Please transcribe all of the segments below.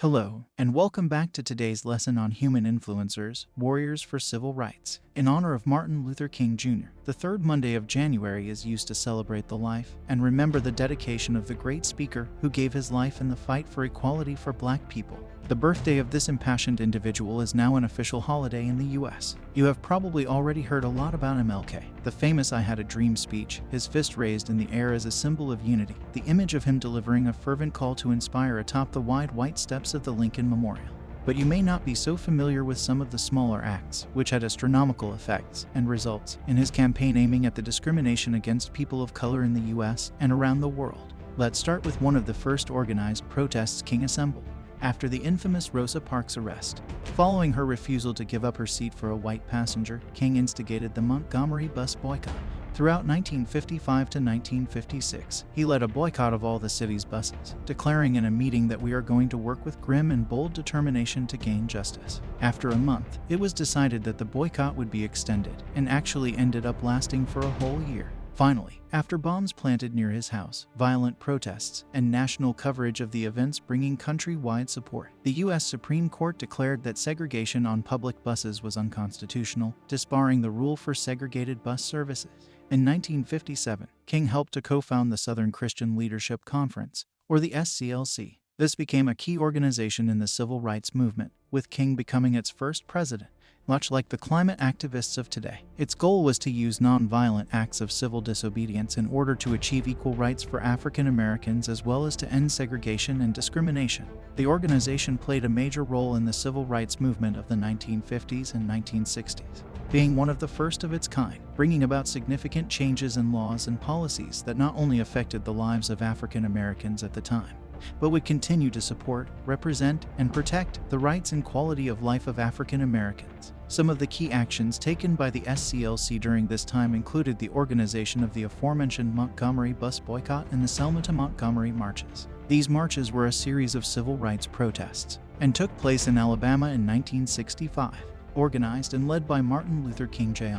Hello, and welcome back to today's lesson on human influencers, warriors for civil rights. In honor of Martin Luther King Jr., the third Monday of January is used to celebrate the life and remember the dedication of the great speaker who gave his life in the fight for equality for Black people. The birthday of this impassioned individual is now an official holiday in the U.S. You have probably already heard a lot about MLK, the famous "I Had a Dream" speech, his fist raised in the air as a symbol of unity, the image of him delivering a fervent call to inspire atop the wide white steps of the Lincoln Memorial. But you may not be so familiar with some of the smaller acts, which had astronomical effects and results in his campaign aiming at the discrimination against people of color in the U.S. and around the world. Let's start with one of the first organized protests King assembled. After the infamous Rosa Parks arrest, following her refusal to give up her seat for a white passenger, King instigated the Montgomery bus boycott. Throughout 1955 to 1956, he led a boycott of all the city's buses, declaring in a meeting that we are going to work with grim and bold determination to gain justice. After a month, it was decided that the boycott would be extended, and actually ended up lasting for a whole year. Finally, after bombs planted near his house, violent protests, and national coverage of the events bringing countrywide support, the U.S. Supreme Court declared that segregation on public buses was unconstitutional, disbarring the rule for segregated bus services. In 1957, King helped to co-found the Southern Christian Leadership Conference, or the SCLC. This became a key organization in the civil rights movement, with King becoming its first president. Much like the climate activists of today, its goal was to use non-violent acts of civil disobedience in order to achieve equal rights for African Americans as well as to end segregation and discrimination. The organization played a major role in the civil rights movement of the 1950s and 1960s, being one of the first of its kind, bringing about significant changes in laws and policies that not only affected the lives of African Americans at the time, but would continue to support, represent, and protect the rights and quality of life of African Americans. Some of the key actions taken by the SCLC during this time included the organization of the aforementioned Montgomery bus boycott and the Selma to Montgomery marches. These marches were a series of civil rights protests and took place in Alabama in 1965, organized and led by Martin Luther King Jr.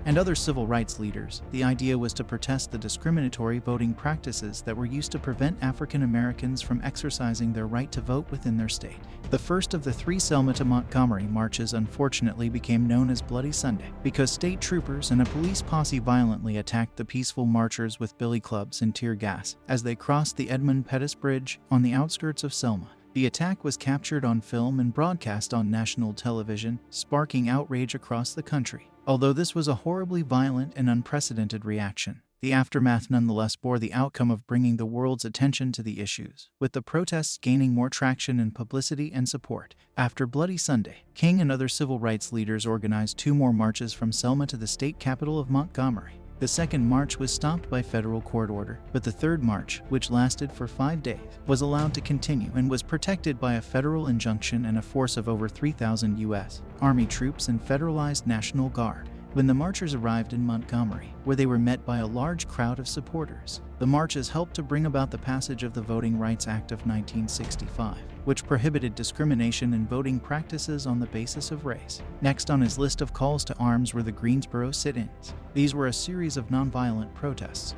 and other civil rights leaders. The idea was to protest the discriminatory voting practices that were used to prevent African Americans from exercising their right to vote within their state. The first of the three Selma to Montgomery marches unfortunately became known as Bloody Sunday because state troopers and a police posse violently attacked the peaceful marchers with billy clubs and tear gas as they crossed the Edmund Pettus Bridge on the outskirts of Selma. The attack was captured on film and broadcast on national television, sparking outrage across the country. Although this was a horribly violent and unprecedented reaction, the aftermath nonetheless bore the outcome of bringing the world's attention to the issues, with the protests gaining more traction and publicity and support. After Bloody Sunday, King and other civil rights leaders organized two more marches from Selma to the state capital of Montgomery. The second march was stopped by federal court order, but the third march, which lasted for 5 days, was allowed to continue and was protected by a federal injunction and a force of over 3,000 U.S. Army troops and federalized National Guard. When the marchers arrived in Montgomery, where they were met by a large crowd of supporters, the marches helped to bring about the passage of the Voting Rights Act of 1965, which prohibited discrimination in voting practices on the basis of race. Next on his list of calls to arms were the Greensboro sit-ins. These were a series of nonviolent protests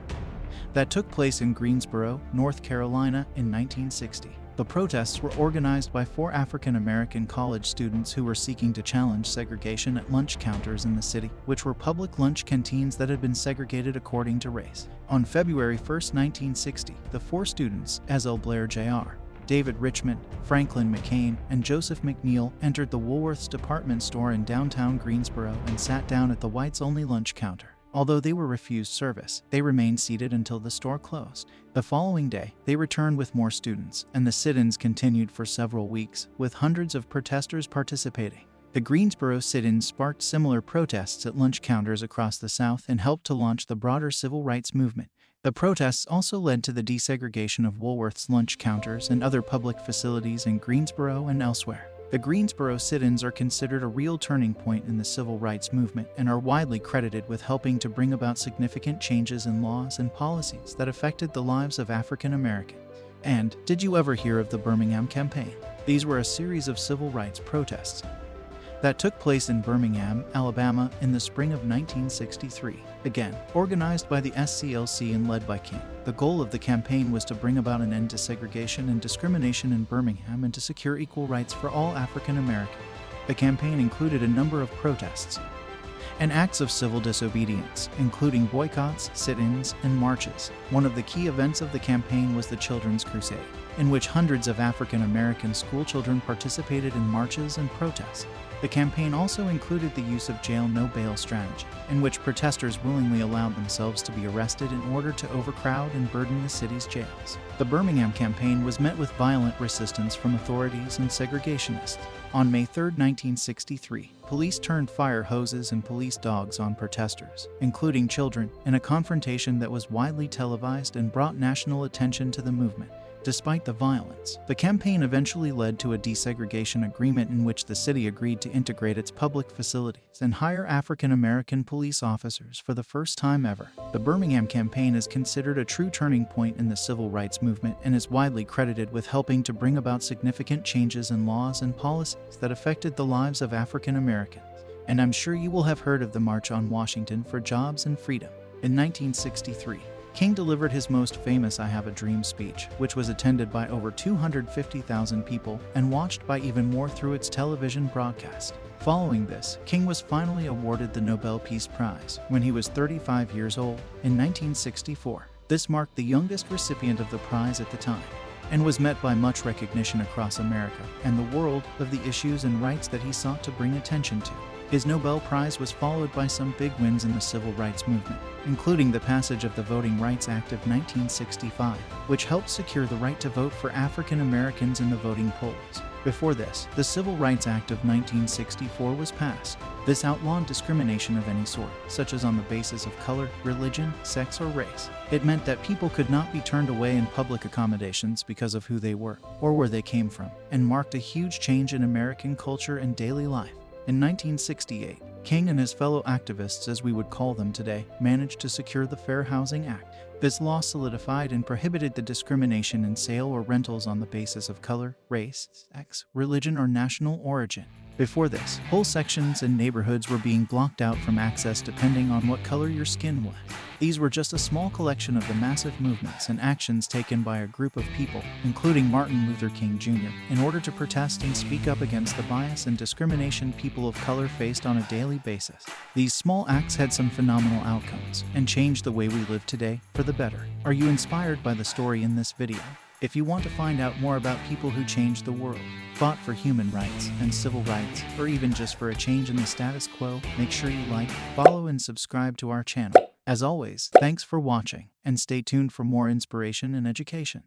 that took place in Greensboro, North Carolina in 1960. The protests were organized by 4 African American college students who were seeking to challenge segregation at lunch counters in the city, which were public lunch canteens that had been segregated according to race. On February 1, 1960, the 4 students, Ezell Blair Jr., David Richmond, Franklin McCain, and Joseph McNeil, entered the Woolworth's department store in downtown Greensboro and sat down at the whites-only lunch counter. Although they were refused service, they remained seated until the store closed. The following day, they returned with more students, and the sit-ins continued for several weeks, with hundreds of protesters participating. The Greensboro sit-ins sparked similar protests at lunch counters across the South and helped to launch the broader civil rights movement. The protests also led to the desegregation of Woolworth's lunch counters and other public facilities in Greensboro and elsewhere. The Greensboro sit-ins are considered a real turning point in the civil rights movement and are widely credited with helping to bring about significant changes in laws and policies that affected the lives of African Americans. And did you ever hear of the Birmingham Campaign? These were a series of civil rights protests that took place in Birmingham, Alabama in the spring of 1963. Again, organized by the SCLC and led by King. The goal of the campaign was to bring about an end to segregation and discrimination in Birmingham and to secure equal rights for all African Americans. The campaign included a number of protests and acts of civil disobedience, including boycotts, sit-ins, and marches. One of the key events of the campaign was the Children's Crusade, in which hundreds of African American schoolchildren participated in marches and protests. The campaign also included the use of jail no bail strategy, in which protesters willingly allowed themselves to be arrested in order to overcrowd and burden the city's jails. The Birmingham campaign was met with violent resistance from authorities and segregationists. On May 3, 1963, police turned fire hoses and police dogs on protesters, including children, in a confrontation that was widely televised and brought national attention to the movement. Despite the violence, the campaign eventually led to a desegregation agreement in which the city agreed to integrate its public facilities and hire African American police officers for the first time ever. The Birmingham campaign is considered a true turning point in the civil rights movement and is widely credited with helping to bring about significant changes in laws and policies that affected the lives of African Americans. And I'm sure you will have heard of the March on Washington for Jobs and Freedom. In 1963, King delivered his most famous I Have a Dream speech, which was attended by over 250,000 people and watched by even more through its television broadcast. Following this, King was finally awarded the Nobel Peace Prize when he was 35 years old in 1964. This marked the youngest recipient of the prize at the time, and was met by much recognition across America and the world of the issues and rights that he sought to bring attention to. His Nobel Prize was followed by some big wins in the civil rights movement, including the passage of the Voting Rights Act of 1965, which helped secure the right to vote for African Americans in the voting polls. Before this, the Civil Rights Act of 1964 was passed. This outlawed discrimination of any sort, such as on the basis of color, religion, sex, or race. It meant that people could not be turned away in public accommodations because of who they were or where they came from, and marked a huge change in American culture and daily life. In 1968, King and his fellow activists, as we would call them today, managed to secure the Fair Housing Act. This law solidified and prohibited the discrimination in sale or rentals on the basis of color, race, sex, religion, or national origin. Before this, whole sections and neighborhoods were being blocked out from access depending on what color your skin was. These were just a small collection of the massive movements and actions taken by a group of people, including Martin Luther King Jr., in order to protest and speak up against the bias and discrimination people of color faced on a daily basis. These small acts had some phenomenal outcomes and changed the way we live today for the better. Are you inspired by the story in this video? If you want to find out more about people who changed the world, fought for human rights and civil rights, or even just for a change in the status quo, make sure you like, follow, and subscribe to our channel. As always, thanks for watching, and stay tuned for more inspiration and education.